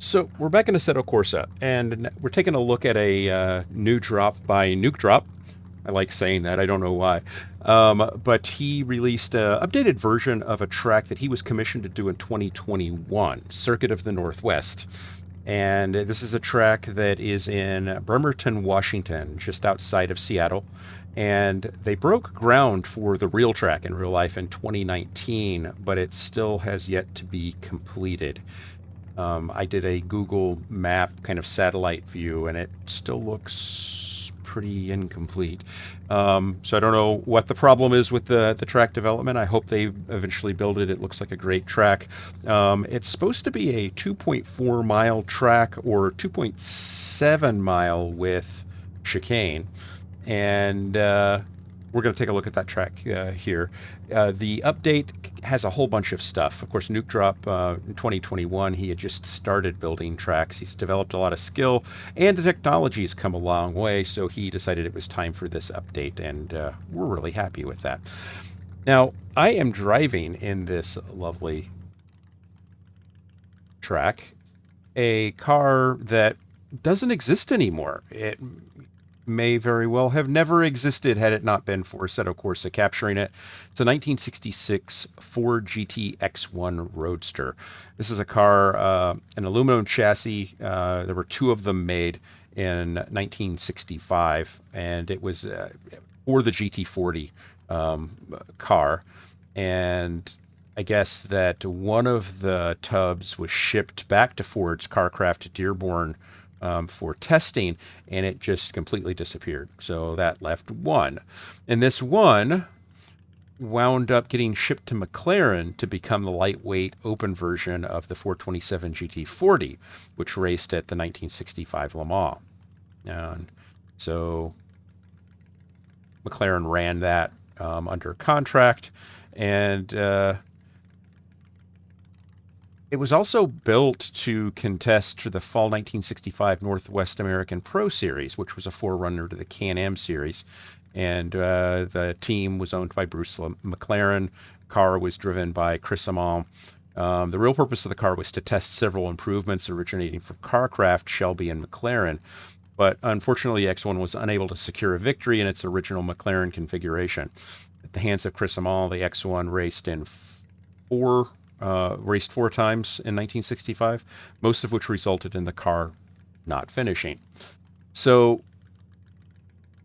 So we're back in Assetto Corsa, and we're taking a look at a new drop by Nuke Drop. I like saying that. I don't know why. But he released an updated version of a track that he was commissioned to do in 2021, Circuit of the Northwest. And this is a track that is in Bremerton, Washington, just outside of Seattle. And they broke ground for the real track in real life in 2019, but it still has yet to be completed. I did a Google map kind of satellite view, and it still looks pretty incomplete. So I don't know what the problem is with the track development. I hope they eventually build it. It looks like a great track. It's supposed to be a 2.4 mile track or 2.7 mile with chicane. And we're going to take a look at that track here. The update has a whole bunch of stuff. Of course, Nuke Drop in 2021, he had just started building tracks. He's developed a lot of skill, and the technology has come a long way, so he decided it was time for this update, and we're really happy with that. Now, I am driving in this lovely track, a car that doesn't exist anymore. It may very well have never existed had it not been for Assetto Corsa capturing it. It's a 1966 Ford GT X1 Roadster. This is a car, an aluminum chassis. There were two of them made in 1965, and it was for the GT40 car. And I guess that one of the tubs was shipped back to Ford's Carcraft Dearborn for testing, and it just completely disappeared. So that left one. And this one wound up getting shipped to McLaren to become the lightweight open version of the 427 GT40, which raced at the 1965 Le Mans. And so McLaren ran that under contract, and it was also built to contest for the fall 1965 Northwest American Pro Series, which was a forerunner to the Can-Am Series. And the team was owned by Bruce McLaren. Car was driven by Chris Amon. The real purpose of the car was to test several improvements originating from Carcraft, Shelby, and McLaren. But unfortunately, X1 was unable to secure a victory in its original McLaren configuration. At the hands of Chris Amon, the X1 raced four times in 1965, most of which resulted in the car not finishing. So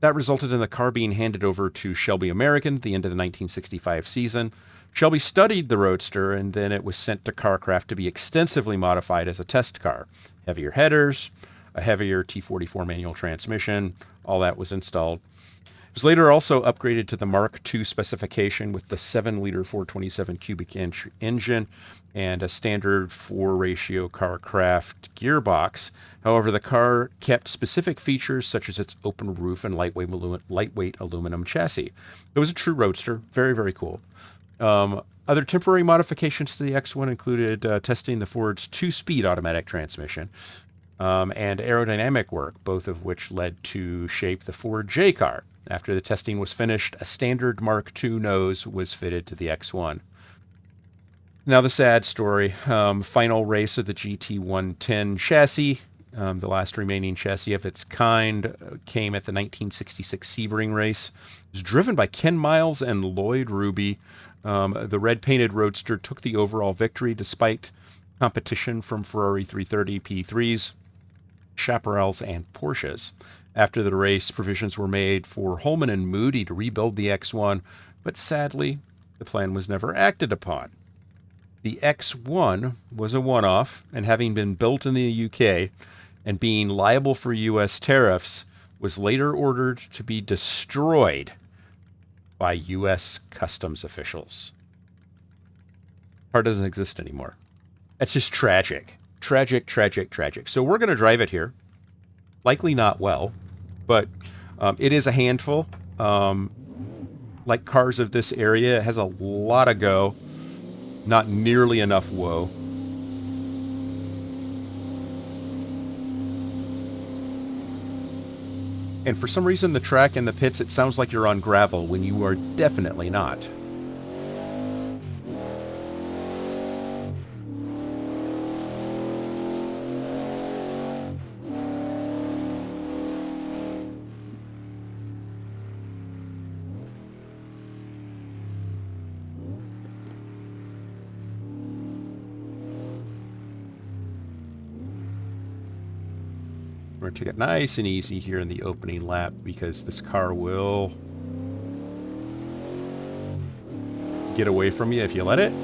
that resulted in the car being handed over to Shelby American at the end of the 1965 season. Shelby studied the Roadster, and then it was sent to Carcraft to be extensively modified as a test car. Heavier headers, a heavier T44 manual transmission, all that was installed. It was later also upgraded to the Mark II specification with the 7-liter 427 cubic inch engine and a standard 4-ratio Carcraft gearbox. However, the car kept specific features such as its open roof and lightweight aluminum chassis. It was a true roadster, very, very cool. Other temporary modifications to the X1 included testing the Ford's 2-speed automatic transmission and aerodynamic work, both of which led to shape the Ford J car. After the testing was finished, a standard Mark II nose was fitted to the X1. Now the sad story, final race of the GT110 chassis, the last remaining chassis of its kind, came at the 1966 Sebring race. It was driven by Ken Miles and Lloyd Ruby. The red-painted Roadster took the overall victory despite competition from Ferrari 330 P3s, Chaparrals, and Porsches. After the race, provisions were made for Holman and Moody to rebuild the X1, but sadly, the plan was never acted upon. The X1 was a one-off, and having been built in the UK and being liable for US tariffs, was later ordered to be destroyed by US customs officials. The car doesn't exist anymore. That's just tragic. Tragic, tragic, tragic. So we're going to drive it here. Likely not well, but it is a handful. Like cars of this area, it has a lot of go, not nearly enough woe. And for some reason, the track in the pits, it sounds like you're on gravel when you are definitely not. We're going to take it nice and easy here in the opening lap because this car will get away from you if you let it.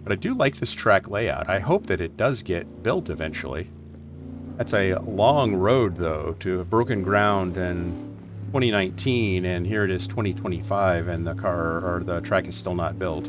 But I do like this track layout. I hope that it does get built eventually. That's a long road, though, to broken ground in 2019, and here it is 2025, and the car or the track is still not built.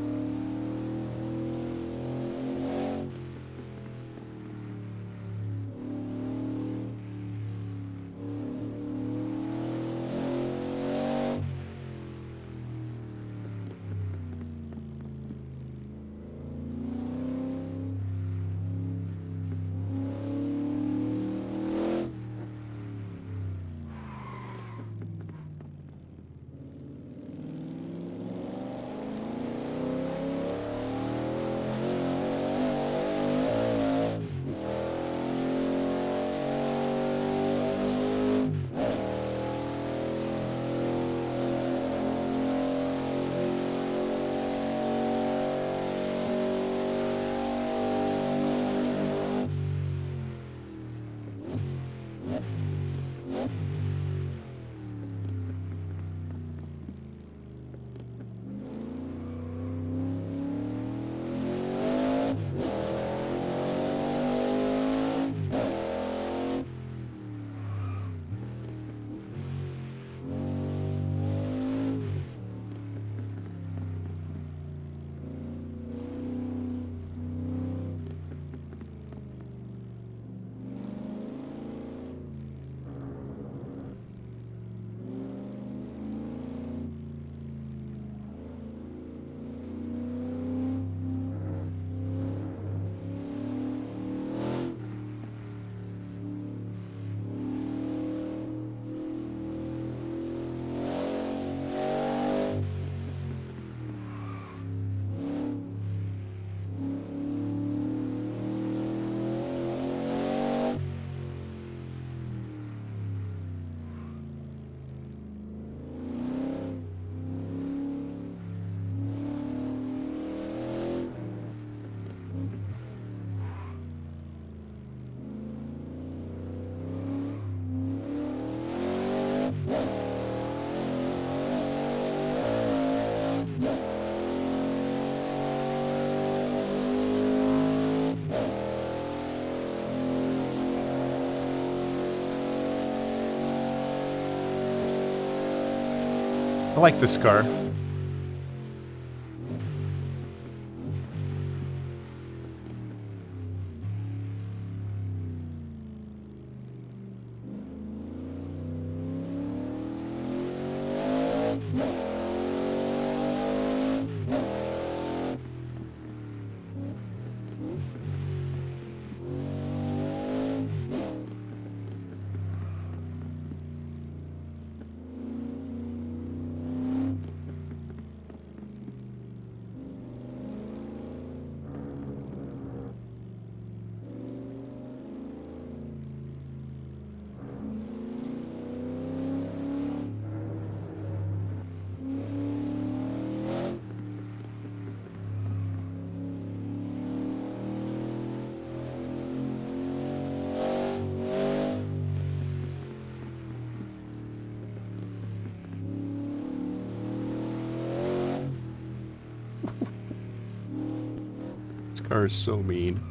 I like this car. This car is so mean.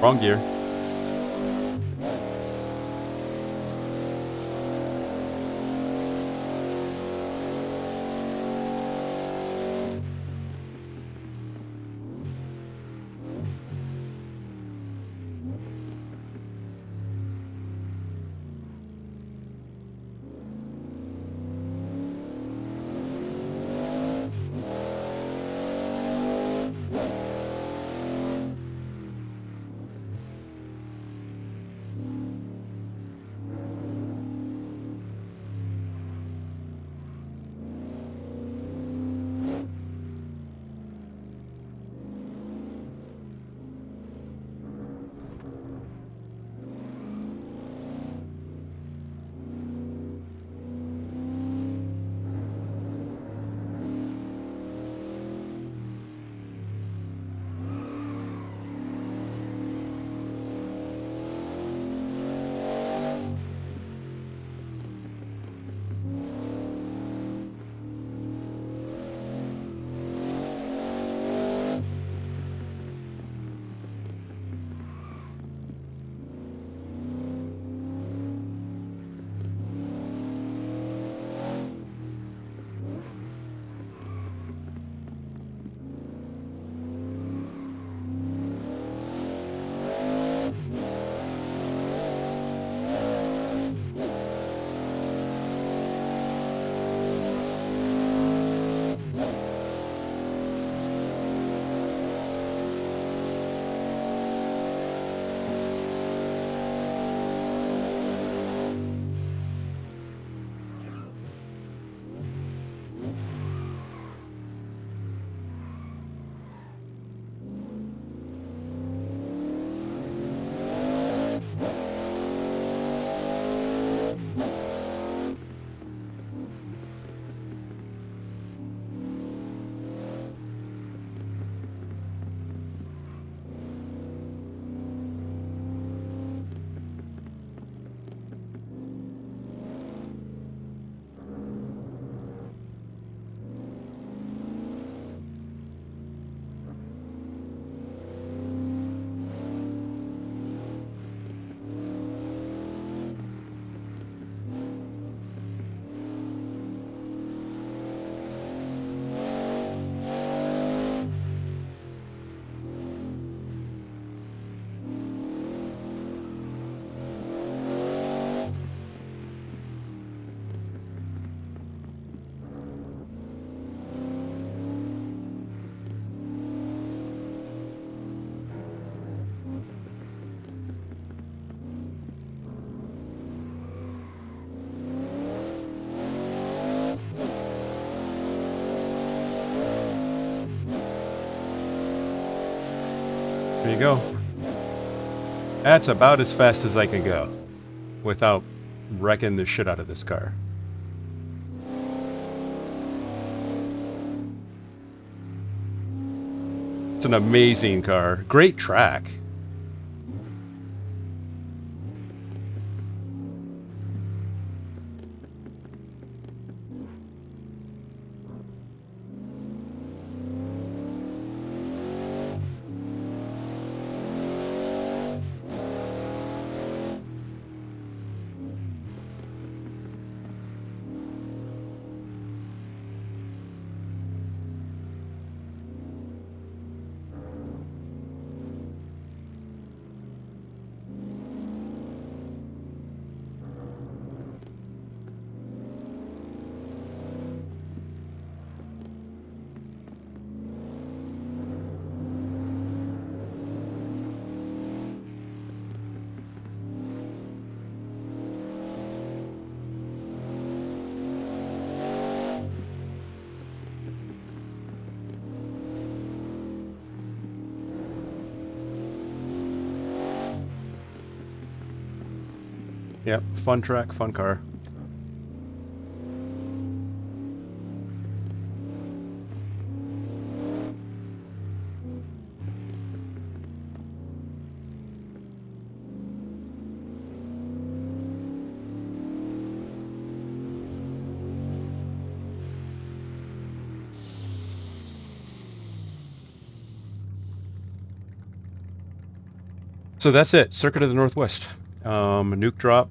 Wrong gear. There you go. That's about as fast as I can go without wrecking the shit out of this car. It's an amazing car. Great track. Yep, fun track, fun car. So that's it. Circuit of the Northwest. Nuke drop.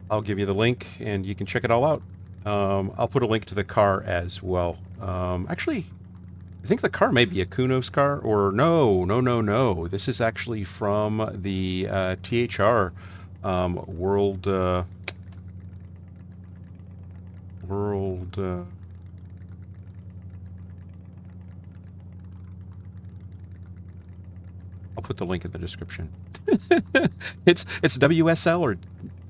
I'll give you the link and you can check it all out. I'll put a link to the car as well. Actually, I think the car may be a Kuno's car, or no. This is actually from the THR World. I'll put the link in the description. It's WSL, or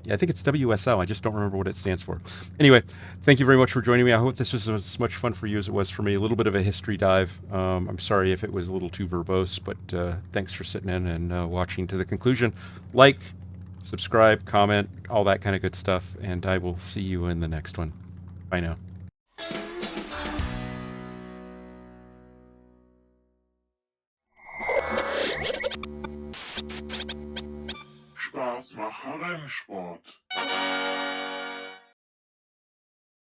yeah, I think it's WSL. I just don't remember what it stands for. Anyway, thank you very much for joining me. I hope this was as much fun for you as it was for me. A little bit of a history dive. I'm sorry if it was a little too verbose, but thanks for sitting in and watching to the conclusion. Like, subscribe, comment, all that kind of good stuff, and I will see you in the next one. Bye now. Spaß mache Rennsport.